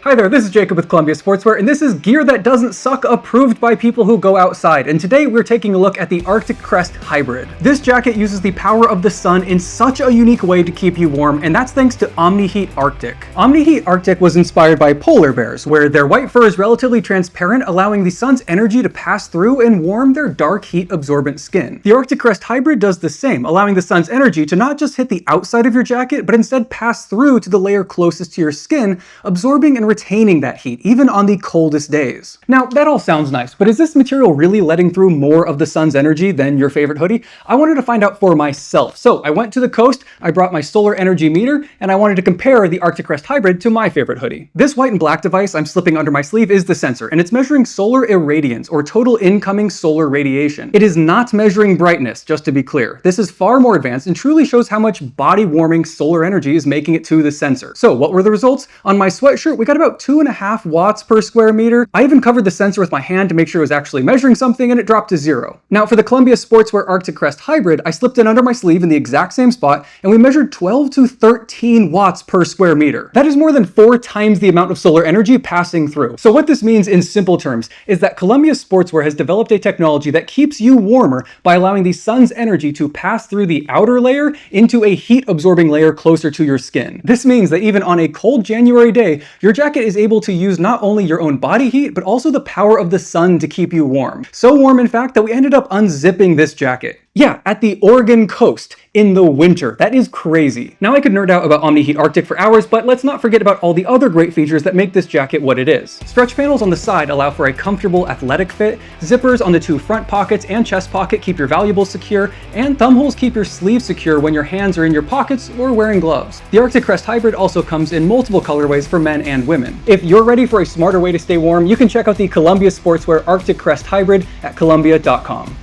Hi there, this is Jacob with Columbia Sportswear, and this is Gear That Doesn't Suck, approved by people who go outside. And today we're taking a look at the Arctic Crest Hybrid. This jacket uses the power of the sun in such a unique way to keep you warm, and that's thanks to Omni-Heat Arctic. Omni-Heat Arctic was inspired by polar bears, where their white fur is relatively transparent, allowing the sun's energy to pass through and warm their dark heat-absorbent skin. The Arctic Crest Hybrid does the same, allowing the sun's energy to not just hit the outside of your jacket, but instead pass through to the layer closest to your skin, absorbing and retaining that heat, even on the coldest days. Now, that all sounds nice, but is this material really letting through more of the sun's energy than your favorite hoodie? I wanted to find out for myself. So I went to the coast, I brought my solar energy meter, and I wanted to compare the Arctic Crest Hybrid to my favorite hoodie. This white and black device I'm slipping under my sleeve is the sensor, and it's measuring solar irradiance, or total incoming solar radiation. It is not measuring brightness, just to be clear. This is far more advanced and truly shows how much body-warming solar energy is making it to the sensor. So what were the results? On my sweatshirt, we got about 2.5 watts per square meter. I even covered the sensor with my hand to make sure it was actually measuring something, and it dropped to 0. Now for the Columbia Sportswear Arctic Crest Hybrid, I slipped it under my sleeve in the exact same spot, and we measured 12 to 13 watts per square meter. That is more than 4 times the amount of solar energy passing through. So what this means in simple terms is that Columbia Sportswear has developed a technology that keeps you warmer by allowing the sun's energy to pass through the outer layer into a heat-absorbing layer closer to your skin. This means that even on a cold January day, your jacket is able to use not only your own body heat, but also the power of the sun to keep you warm. So warm, in fact, that we ended up unzipping this jacket. Yeah, at the Oregon coast in the winter. That is crazy. Now I could nerd out about Omni-Heat Arctic for hours, but let's not forget about all the other great features that make this jacket what it is. Stretch panels on the side allow for a comfortable athletic fit, zippers on the 2 front pockets and chest pocket keep your valuables secure, and thumb holes keep your sleeves secure when your hands are in your pockets or wearing gloves. The Arctic Crest Hybrid also comes in multiple colorways for men and women. If you're ready for a smarter way to stay warm, you can check out the Columbia Sportswear Arctic Crest Hybrid at Columbia.com.